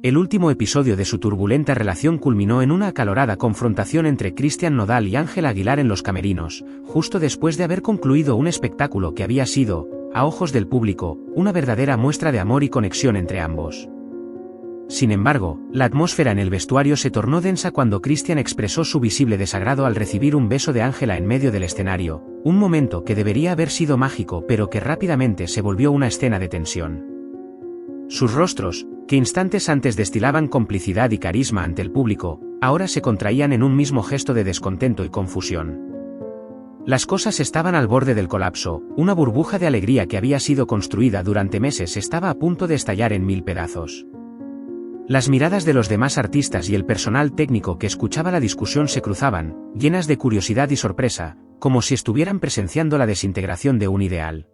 El último episodio de su turbulenta relación culminó en una acalorada confrontación entre Cristian Nodal y Ángela Aguilar en los camerinos, justo después de haber concluido un espectáculo que había sido, a ojos del público, una verdadera muestra de amor y conexión entre ambos. Sin embargo, la atmósfera en el vestuario se tornó densa cuando Cristian expresó su visible desagrado al recibir un beso de Ángela en medio del escenario, un momento que debería haber sido mágico pero que rápidamente se volvió una escena de tensión. Sus rostros, que instantes antes destilaban complicidad y carisma ante el público, ahora se contraían en un mismo gesto de descontento y confusión. Las cosas estaban al borde del colapso, una burbuja de alegría que había sido construida durante meses estaba a punto de estallar en 1000 pedazos. Las miradas de los demás artistas y el personal técnico que escuchaba la discusión se cruzaban, llenas de curiosidad y sorpresa, como si estuvieran presenciando la desintegración de un ideal.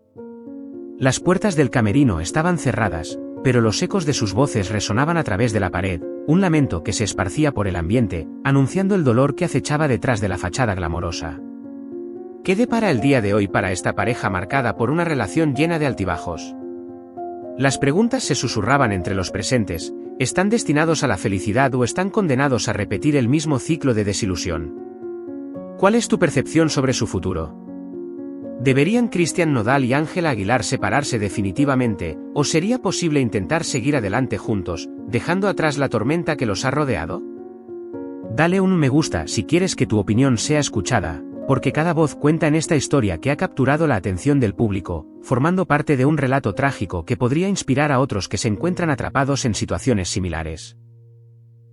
Las puertas del camerino estaban cerradas, pero los ecos de sus voces resonaban a través de la pared, un lamento que se esparcía por el ambiente, anunciando el dolor que acechaba detrás de la fachada glamorosa. ¿Qué depara el día de hoy para esta pareja marcada por una relación llena de altibajos? Las preguntas se susurraban entre los presentes. ¿Están destinados a la felicidad o están condenados a repetir el mismo ciclo de desilusión? ¿Cuál es tu percepción sobre su futuro? ¿Deberían Cristian Nodal y Ángela Aguilar separarse definitivamente, o sería posible intentar seguir adelante juntos, dejando atrás la tormenta que los ha rodeado? Dale un me gusta si quieres que tu opinión sea escuchada, porque cada voz cuenta en esta historia que ha capturado la atención del público, formando parte de un relato trágico que podría inspirar a otros que se encuentran atrapados en situaciones similares.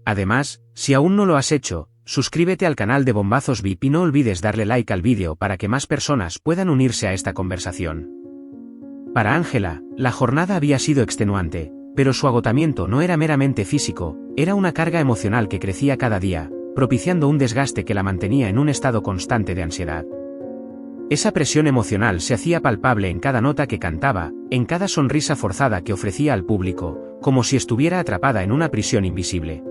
Además, si aún no lo has hecho, suscríbete al canal de Bombazos VIP y no olvides darle like al vídeo para que más personas puedan unirse a esta conversación. Para Ángela, la jornada había sido extenuante, pero su agotamiento no era meramente físico, era una carga emocional que crecía cada día, propiciando un desgaste que la mantenía en un estado constante de ansiedad. Esa presión emocional se hacía palpable en cada nota que cantaba, en cada sonrisa forzada que ofrecía al público, como si estuviera atrapada en una prisión invisible.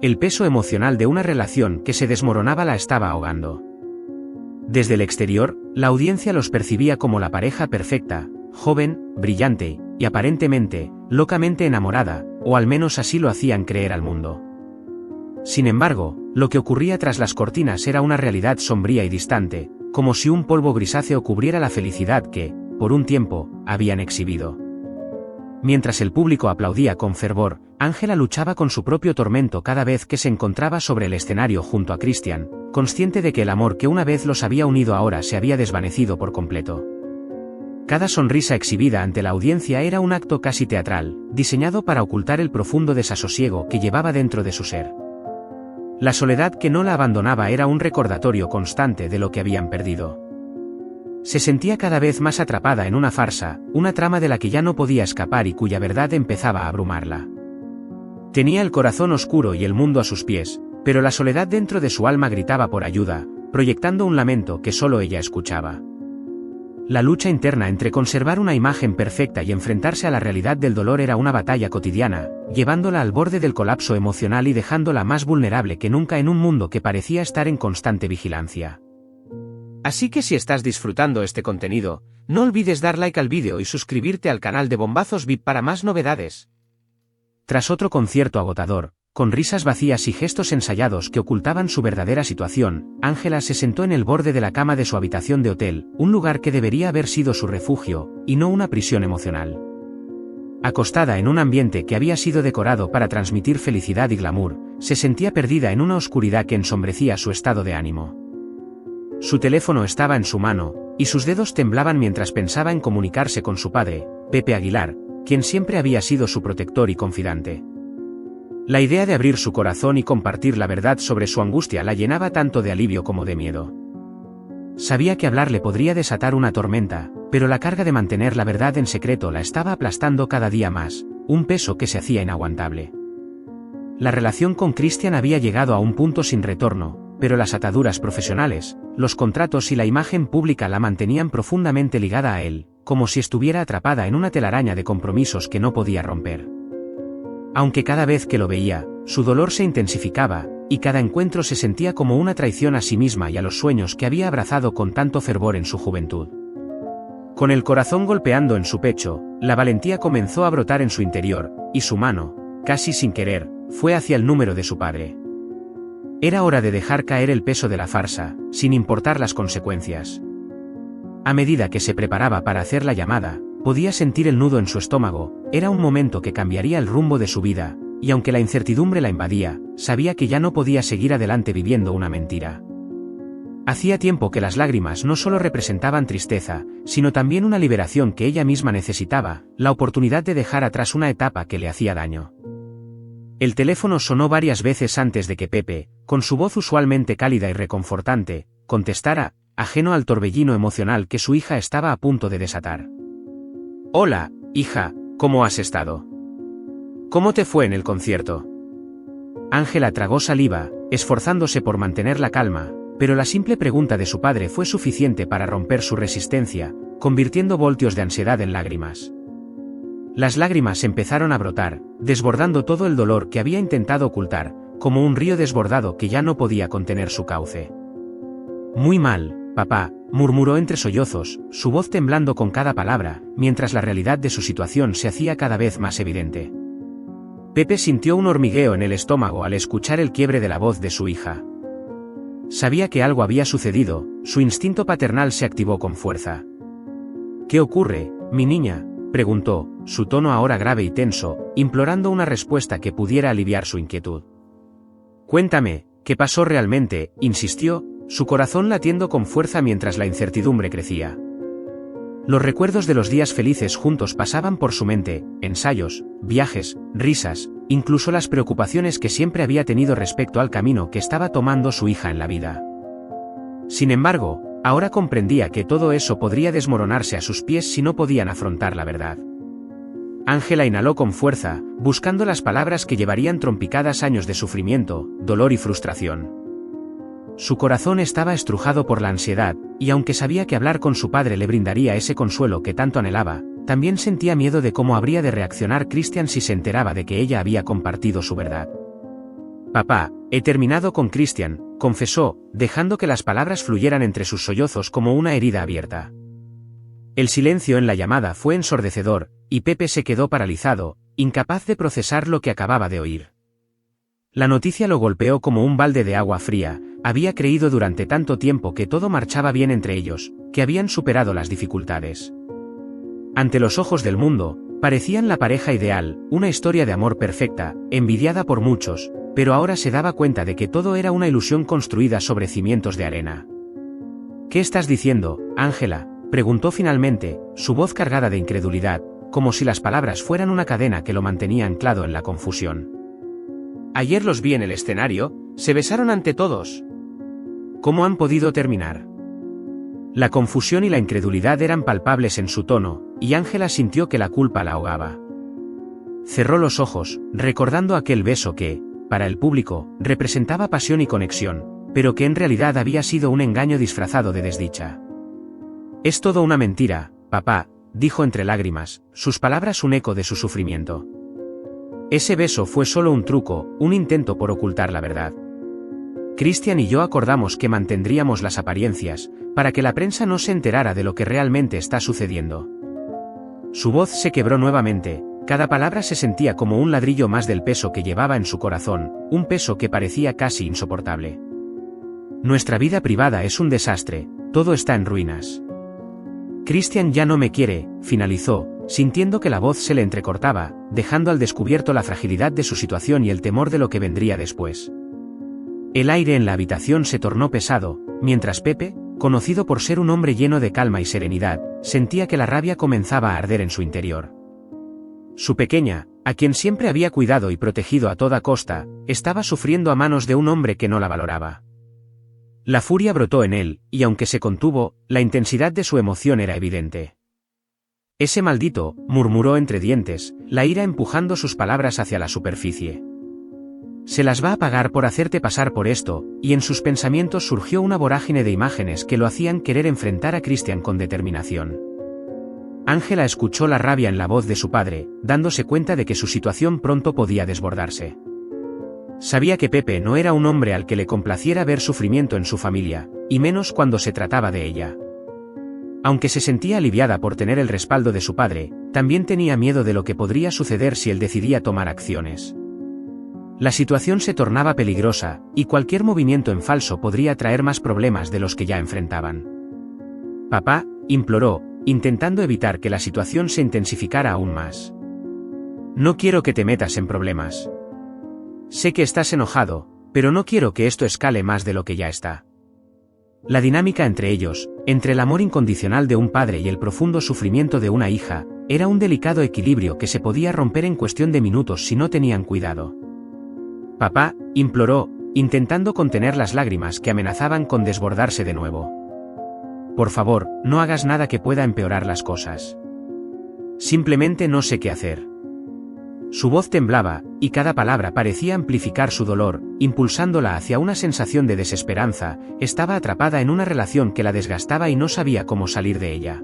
El peso emocional de una relación que se desmoronaba la estaba ahogando. Desde el exterior, la audiencia los percibía como la pareja perfecta, joven, brillante, y aparentemente, locamente enamorada, o al menos así lo hacían creer al mundo. Sin embargo, lo que ocurría tras las cortinas era una realidad sombría y distante, como si un polvo grisáceo cubriera la felicidad que, por un tiempo, habían exhibido. Mientras el público aplaudía con fervor, Ángela luchaba con su propio tormento cada vez que se encontraba sobre el escenario junto a Cristian, consciente de que el amor que una vez los había unido ahora se había desvanecido por completo. Cada sonrisa exhibida ante la audiencia era un acto casi teatral, diseñado para ocultar el profundo desasosiego que llevaba dentro de su ser. La soledad que no la abandonaba era un recordatorio constante de lo que habían perdido. Se sentía cada vez más atrapada en una farsa, una trama de la que ya no podía escapar y cuya verdad empezaba a abrumarla. Tenía el corazón oscuro y el mundo a sus pies, pero la soledad dentro de su alma gritaba por ayuda, proyectando un lamento que solo ella escuchaba. La lucha interna entre conservar una imagen perfecta y enfrentarse a la realidad del dolor era una batalla cotidiana, llevándola al borde del colapso emocional y dejándola más vulnerable que nunca en un mundo que parecía estar en constante vigilancia. Así que si estás disfrutando este contenido, no olvides dar like al vídeo y suscribirte al canal de Bombazos VIP para más novedades. Tras otro concierto agotador, con risas vacías y gestos ensayados que ocultaban su verdadera situación, Ángela se sentó en el borde de la cama de su habitación de hotel, un lugar que debería haber sido su refugio, y no una prisión emocional. Acostada en un ambiente que había sido decorado para transmitir felicidad y glamour, se sentía perdida en una oscuridad que ensombrecía su estado de ánimo. Su teléfono estaba en su mano, y sus dedos temblaban mientras pensaba en comunicarse con su padre, Pepe Aguilar, quien siempre había sido su protector y confidante. La idea de abrir su corazón y compartir la verdad sobre su angustia la llenaba tanto de alivio como de miedo. Sabía que hablarle podría desatar una tormenta, pero la carga de mantener la verdad en secreto la estaba aplastando cada día más, un peso que se hacía inaguantable. La relación con Cristian había llegado a un punto sin retorno, pero las ataduras profesionales, los contratos y la imagen pública la mantenían profundamente ligada a él, como si estuviera atrapada en una telaraña de compromisos que no podía romper. Aunque cada vez que lo veía, su dolor se intensificaba, y cada encuentro se sentía como una traición a sí misma y a los sueños que había abrazado con tanto fervor en su juventud. Con el corazón golpeando en su pecho, la valentía comenzó a brotar en su interior, y su mano, casi sin querer, fue hacia el número de su padre. Era hora de dejar caer el peso de la farsa, sin importar las consecuencias. A medida que se preparaba para hacer la llamada, podía sentir el nudo en su estómago. Era un momento que cambiaría el rumbo de su vida, y aunque la incertidumbre la invadía, sabía que ya no podía seguir adelante viviendo una mentira. Hacía tiempo que las lágrimas no solo representaban tristeza, sino también una liberación que ella misma necesitaba, la oportunidad de dejar atrás una etapa que le hacía daño. El teléfono sonó varias veces antes de que Pepe, con su voz usualmente cálida y reconfortante, contestara, ajeno al torbellino emocional que su hija estaba a punto de desatar. «Hola, hija, ¿cómo has estado? ¿Cómo te fue en el concierto?» Ángela tragó saliva, esforzándose por mantener la calma, pero la simple pregunta de su padre fue suficiente para romper su resistencia, convirtiendo voltios de ansiedad en lágrimas. Las lágrimas empezaron a brotar, desbordando todo el dolor que había intentado ocultar, como un río desbordado que ya no podía contener su cauce. «Muy mal, papá», murmuró entre sollozos, su voz temblando con cada palabra, mientras la realidad de su situación se hacía cada vez más evidente. Pepe sintió un hormigueo en el estómago al escuchar el quiebre de la voz de su hija. Sabía que algo había sucedido, su instinto paternal se activó con fuerza. «¿Qué ocurre, mi niña?», preguntó, su tono ahora grave y tenso, implorando una respuesta que pudiera aliviar su inquietud. «Cuéntame, ¿qué pasó realmente?», insistió, su corazón latiendo con fuerza mientras la incertidumbre crecía. Los recuerdos de los días felices juntos pasaban por su mente, ensayos, viajes, risas, incluso las preocupaciones que siempre había tenido respecto al camino que estaba tomando su hija en la vida. Sin embargo, ahora comprendía que todo eso podría desmoronarse a sus pies si no podían afrontar la verdad. Ángela inhaló con fuerza, buscando las palabras que llevarían trompicadas años de sufrimiento, dolor y frustración. Su corazón estaba estrujado por la ansiedad, y aunque sabía que hablar con su padre le brindaría ese consuelo que tanto anhelaba, también sentía miedo de cómo habría de reaccionar Christian si se enteraba de que ella había compartido su verdad. «Papá, he terminado con Christian», confesó, dejando que las palabras fluyeran entre sus sollozos como una herida abierta. El silencio en la llamada fue ensordecedor, y Pepe se quedó paralizado, incapaz de procesar lo que acababa de oír. La noticia lo golpeó como un balde de agua fría. Había creído durante tanto tiempo que todo marchaba bien entre ellos, que habían superado las dificultades. Ante los ojos del mundo, parecían la pareja ideal, una historia de amor perfecta, envidiada por muchos, pero ahora se daba cuenta de que todo era una ilusión construida sobre cimientos de arena. «¿Qué estás diciendo, Ángela?», preguntó finalmente, su voz cargada de incredulidad, como si las palabras fueran una cadena que lo mantenía anclado en la confusión. «Ayer los vi en el escenario, se besaron ante todos. ¿Cómo han podido terminar?». La confusión y la incredulidad eran palpables en su tono, y Ángela sintió que la culpa la ahogaba. Cerró los ojos, recordando aquel beso que, para el público, representaba pasión y conexión, pero que en realidad había sido un engaño disfrazado de desdicha. «Es todo una mentira, papá», dijo entre lágrimas, sus palabras un eco de su sufrimiento. «Ese beso fue solo un truco, un intento por ocultar la verdad. Christian y yo acordamos que mantendríamos las apariencias, para que la prensa no se enterara de lo que realmente está sucediendo». Su voz se quebró nuevamente, cada palabra se sentía como un ladrillo más del peso que llevaba en su corazón, un peso que parecía casi insoportable. «Nuestra vida privada es un desastre, todo está en ruinas. Christian ya no me quiere», finalizó, sintiendo que la voz se le entrecortaba, dejando al descubierto la fragilidad de su situación y el temor de lo que vendría después. El aire en la habitación se tornó pesado, mientras Pepe, conocido por ser un hombre lleno de calma y serenidad, sentía que la rabia comenzaba a arder en su interior. Su pequeña, a quien siempre había cuidado y protegido a toda costa, estaba sufriendo a manos de un hombre que no la valoraba. La furia brotó en él, y aunque se contuvo, la intensidad de su emoción era evidente. «Ese maldito», murmuró entre dientes, la ira empujando sus palabras hacia la superficie. «Se las va a pagar por hacerte pasar por esto», y en sus pensamientos surgió una vorágine de imágenes que lo hacían querer enfrentar a Christian con determinación. Ángela escuchó la rabia en la voz de su padre, dándose cuenta de que su situación pronto podía desbordarse. Sabía que Pepe no era un hombre al que le complaciera ver sufrimiento en su familia, y menos cuando se trataba de ella. Aunque se sentía aliviada por tener el respaldo de su padre, también tenía miedo de lo que podría suceder si él decidía tomar acciones. La situación se tornaba peligrosa, y cualquier movimiento en falso podría traer más problemas de los que ya enfrentaban. «Papá», imploró, intentando evitar que la situación se intensificara aún más. «No quiero que te metas en problemas. Sé que estás enojado, pero no quiero que esto escale más de lo que ya está». La dinámica entre ellos, entre el amor incondicional de un padre y el profundo sufrimiento de una hija, era un delicado equilibrio que se podía romper en cuestión de minutos si no tenían cuidado. «Papá», imploró, intentando contener las lágrimas que amenazaban con desbordarse de nuevo. «Por favor, no hagas nada que pueda empeorar las cosas. Simplemente no sé qué hacer». Su voz temblaba, y cada palabra parecía amplificar su dolor, impulsándola hacia una sensación de desesperanza. Estaba atrapada en una relación que la desgastaba y no sabía cómo salir de ella.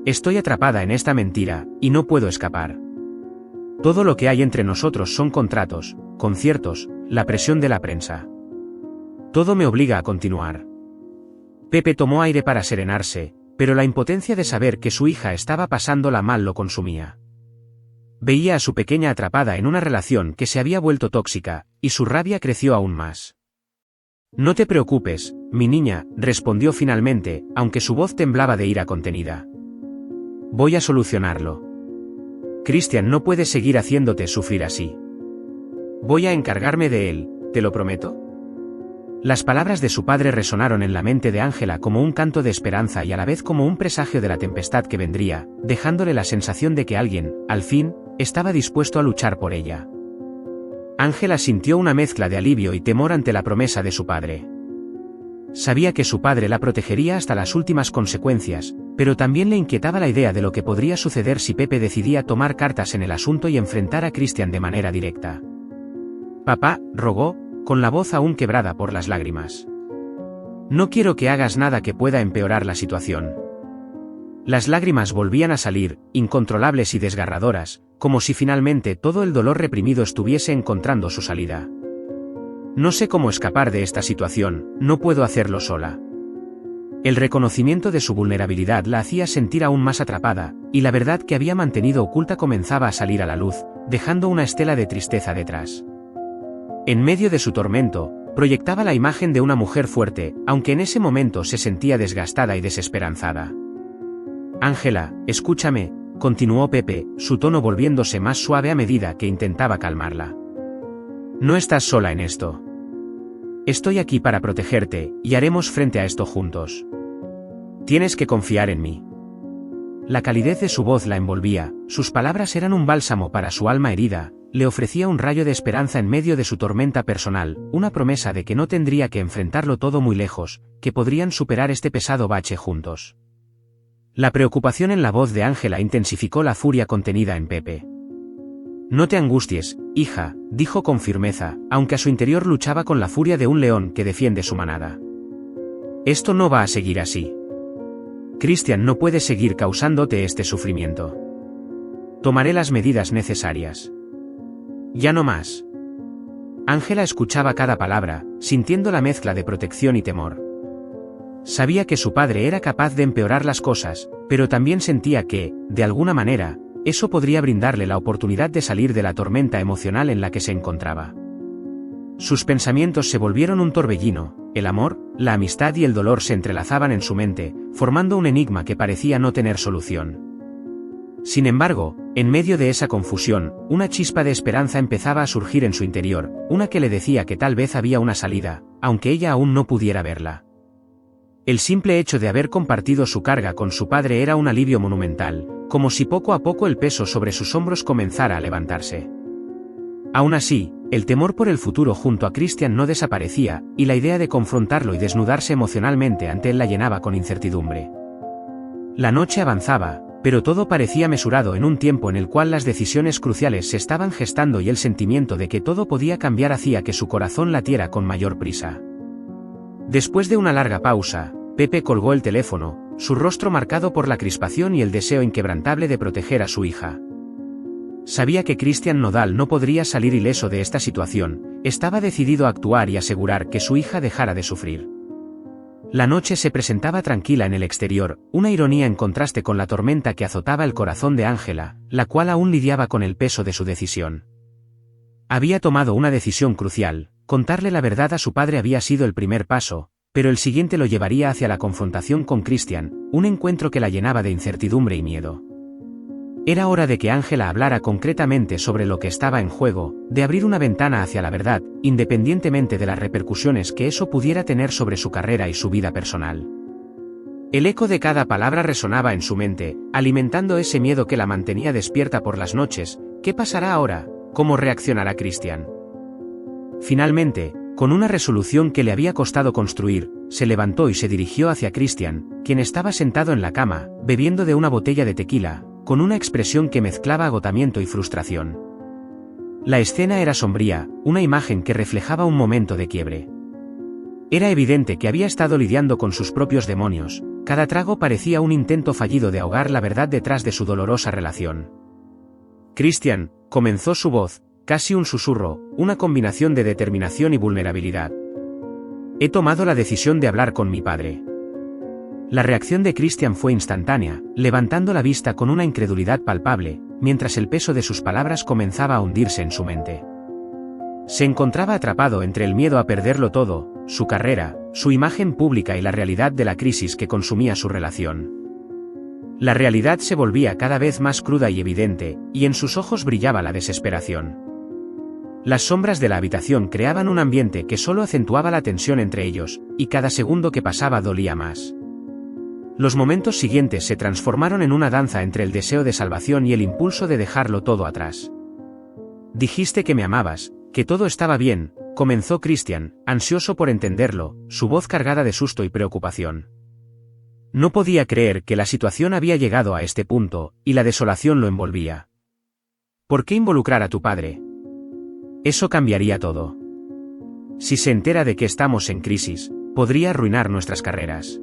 «Estoy atrapada en esta mentira, y no puedo escapar. Todo lo que hay entre nosotros son contratos, conciertos, la presión de la prensa. Todo me obliga a continuar». Pepe tomó aire para serenarse, pero la impotencia de saber que su hija estaba pasándola mal lo consumía. Veía a su pequeña atrapada en una relación que se había vuelto tóxica, y su rabia creció aún más. «No te preocupes, mi niña», respondió finalmente, aunque su voz temblaba de ira contenida. «Voy a solucionarlo. Christian no puede seguir haciéndote sufrir así. Voy a encargarme de él, te lo prometo». Las palabras de su padre resonaron en la mente de Ángela como un canto de esperanza y a la vez como un presagio de la tempestad que vendría, dejándole la sensación de que alguien, al fin, estaba dispuesto a luchar por ella. Ángela sintió una mezcla de alivio y temor ante la promesa de su padre. Sabía que su padre la protegería hasta las últimas consecuencias, pero también le inquietaba la idea de lo que podría suceder si Pepe decidía tomar cartas en el asunto y enfrentar a Christian de manera directa. «Papá», rogó, con la voz aún quebrada por las lágrimas. «No quiero que hagas nada que pueda empeorar la situación». Las lágrimas volvían a salir, incontrolables y desgarradoras, como si finalmente todo el dolor reprimido estuviese encontrando su salida. «No sé cómo escapar de esta situación, no puedo hacerlo sola». El reconocimiento de su vulnerabilidad la hacía sentir aún más atrapada, y la verdad que había mantenido oculta comenzaba a salir a la luz, dejando una estela de tristeza detrás. En medio de su tormento, proyectaba la imagen de una mujer fuerte, aunque en ese momento se sentía desgastada y desesperanzada. «Ángela, escúchame», continuó Pepe, su tono volviéndose más suave a medida que intentaba calmarla. «No estás sola en esto. Estoy aquí para protegerte, y haremos frente a esto juntos. Tienes que confiar en mí». La calidez de su voz la envolvía, sus palabras eran un bálsamo para su alma herida, le ofrecía un rayo de esperanza en medio de su tormenta personal, una promesa de que no tendría que enfrentarlo todo muy lejos, que podrían superar este pesado bache juntos. La preocupación en la voz de Ángela intensificó la furia contenida en Pepe. «No te angusties, hija», dijo con firmeza, aunque a su interior luchaba con la furia de un león que defiende su manada. «Esto no va a seguir así. Christian no puede seguir causándote este sufrimiento. Tomaré las medidas necesarias. Ya no más». Ángela escuchaba cada palabra, sintiendo la mezcla de protección y temor. Sabía que su padre era capaz de empeorar las cosas, pero también sentía que, de alguna manera, eso podría brindarle la oportunidad de salir de la tormenta emocional en la que se encontraba. Sus pensamientos se volvieron un torbellino, el amor, la amistad y el dolor se entrelazaban en su mente, formando un enigma que parecía no tener solución. Sin embargo, en medio de esa confusión, una chispa de esperanza empezaba a surgir en su interior, una que le decía que tal vez había una salida, aunque ella aún no pudiera verla. El simple hecho de haber compartido su carga con su padre era un alivio monumental, como si poco a poco el peso sobre sus hombros comenzara a levantarse. Aún así, el temor por el futuro junto a Christian no desaparecía, y la idea de confrontarlo y desnudarse emocionalmente ante él la llenaba con incertidumbre. La noche avanzaba, pero todo parecía mesurado en un tiempo en el cual las decisiones cruciales se estaban gestando y el sentimiento de que todo podía cambiar hacía que su corazón latiera con mayor prisa. Después de una larga pausa, Pepe colgó el teléfono, su rostro marcado por la crispación y el deseo inquebrantable de proteger a su hija. Sabía que Christian Nodal no podría salir ileso de esta situación, estaba decidido a actuar y asegurar que su hija dejara de sufrir. La noche se presentaba tranquila en el exterior, una ironía en contraste con la tormenta que azotaba el corazón de Ángela, la cual aún lidiaba con el peso de su decisión. Había tomado una decisión crucial, contarle la verdad a su padre había sido el primer paso, pero el siguiente lo llevaría hacia la confrontación con Christian, un encuentro que la llenaba de incertidumbre y miedo. Era hora de que Ángela hablara concretamente sobre lo que estaba en juego, de abrir una ventana hacia la verdad, independientemente de las repercusiones que eso pudiera tener sobre su carrera y su vida personal. El eco de cada palabra resonaba en su mente, alimentando ese miedo que la mantenía despierta por las noches. ¿Qué pasará ahora? ¿Cómo reaccionará Christian? Finalmente, con una resolución que le había costado construir, se levantó y se dirigió hacia Christian, quien estaba sentado en la cama, bebiendo de una botella de tequila, con una expresión que mezclaba agotamiento y frustración. La escena era sombría, una imagen que reflejaba un momento de quiebre. Era evidente que había estado lidiando con sus propios demonios, cada trago parecía un intento fallido de ahogar la verdad detrás de su dolorosa relación. Christian, comenzó su voz, casi un susurro, una combinación de determinación y vulnerabilidad. He tomado la decisión de hablar con mi padre. La reacción de Christian fue instantánea, levantando la vista con una incredulidad palpable, mientras el peso de sus palabras comenzaba a hundirse en su mente. Se encontraba atrapado entre el miedo a perderlo todo, su carrera, su imagen pública y la realidad de la crisis que consumía su relación. La realidad se volvía cada vez más cruda y evidente, y en sus ojos brillaba la desesperación. Las sombras de la habitación creaban un ambiente que solo acentuaba la tensión entre ellos, y cada segundo que pasaba dolía más. Los momentos siguientes se transformaron en una danza entre el deseo de salvación y el impulso de dejarlo todo atrás. Dijiste que me amabas, que todo estaba bien, comenzó Christian, ansioso por entenderlo, su voz cargada de susto y preocupación. No podía creer que la situación había llegado a este punto, y la desolación lo envolvía. ¿Por qué involucrar a tu padre? Eso cambiaría todo. Si se entera de que estamos en crisis, podría arruinar nuestras carreras.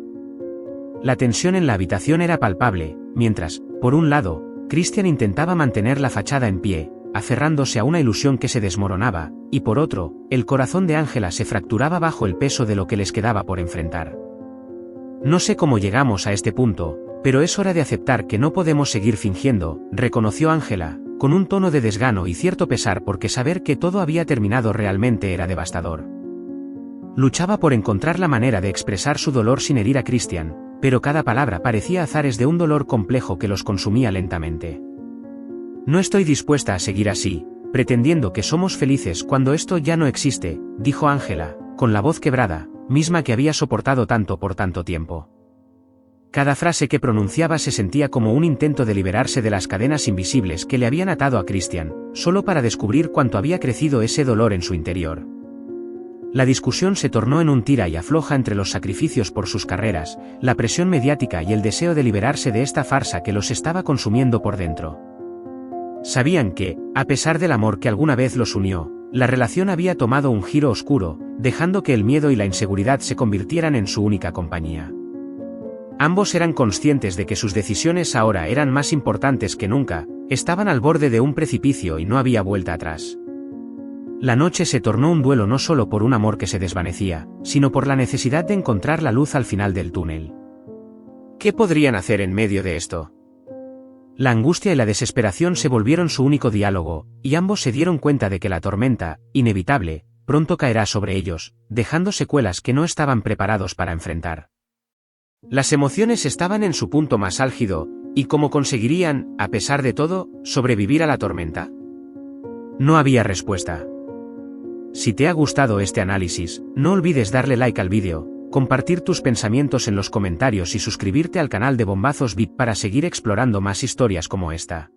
La tensión en la habitación era palpable, mientras, por un lado, Christian intentaba mantener la fachada en pie, aferrándose a una ilusión que se desmoronaba, y por otro, el corazón de Ángela se fracturaba bajo el peso de lo que les quedaba por enfrentar. No sé cómo llegamos a este punto, pero es hora de aceptar que no podemos seguir fingiendo, reconoció Ángela, con un tono de desgano y cierto pesar porque saber que todo había terminado realmente era devastador. Luchaba por encontrar la manera de expresar su dolor sin herir a Christian, pero cada palabra parecía azares de un dolor complejo que los consumía lentamente. No estoy dispuesta a seguir así, pretendiendo que somos felices cuando esto ya no existe, dijo Ángela, con la voz quebrada, misma que había soportado tanto por tanto tiempo. Cada frase que pronunciaba se sentía como un intento de liberarse de las cadenas invisibles que le habían atado a Christian, solo para descubrir cuánto había crecido ese dolor en su interior. La discusión se tornó en un tira y afloja entre los sacrificios por sus carreras, la presión mediática y el deseo de liberarse de esta farsa que los estaba consumiendo por dentro. Sabían que, a pesar del amor que alguna vez los unió, la relación había tomado un giro oscuro, dejando que el miedo y la inseguridad se convirtieran en su única compañía. Ambos eran conscientes de que sus decisiones ahora eran más importantes que nunca, estaban al borde de un precipicio y no había vuelta atrás. La noche se tornó un duelo no solo por un amor que se desvanecía, sino por la necesidad de encontrar la luz al final del túnel. ¿Qué podrían hacer en medio de esto? La angustia y la desesperación se volvieron su único diálogo, y ambos se dieron cuenta de que la tormenta, inevitable, pronto caerá sobre ellos, dejando secuelas que no estaban preparados para enfrentar. Las emociones estaban en su punto más álgido, y cómo conseguirían, a pesar de todo, sobrevivir a la tormenta. No había respuesta. Si te ha gustado este análisis, no olvides darle like al vídeo, compartir tus pensamientos en los comentarios y suscribirte al canal de Bombazos VIP para seguir explorando más historias como esta.